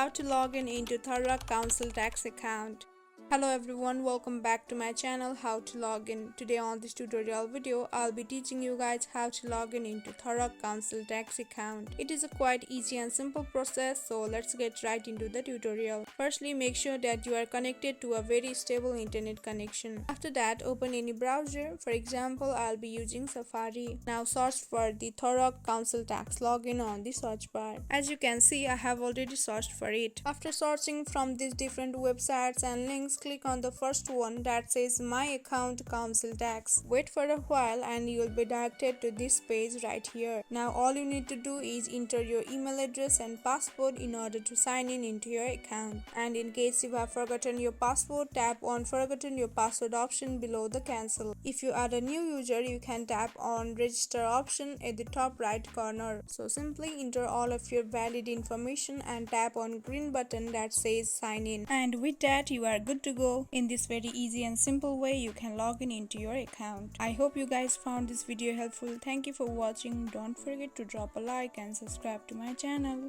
How to log in into Thurrock Council Tax account. Hello everyone, welcome back to my channel How to Log In. Today on this tutorial video, I'll be teaching you guys how to log in into Thurrock Council Tax account. It is a quite easy and simple process, so let's get right into the tutorial. Firstly, make sure that you are connected to a very stable internet connection. After that, open any browser. For example, I'll be using Safari. Now search for the Thurrock Council Tax login on the search bar. As you can see, I have already searched for it. After searching from these different websites and links, click on the first one that says My Account Council Tax. Wait for a while and you will be directed to this page right here. Now all you need to do is enter your email address and password in order to sign in into your account. And in case you have forgotten your password, tap on Forgotten Your Password option below the cancel. If you are a new user, you can tap on Register option at the top right corner. So simply enter all of your valid information and tap on green button that says Sign In. And with that, you are good to go. In this very easy and simple way, you can log in into your account. I hope you guys found this video helpful. Thank you for watching. Don't forget to drop a like and subscribe to my channel.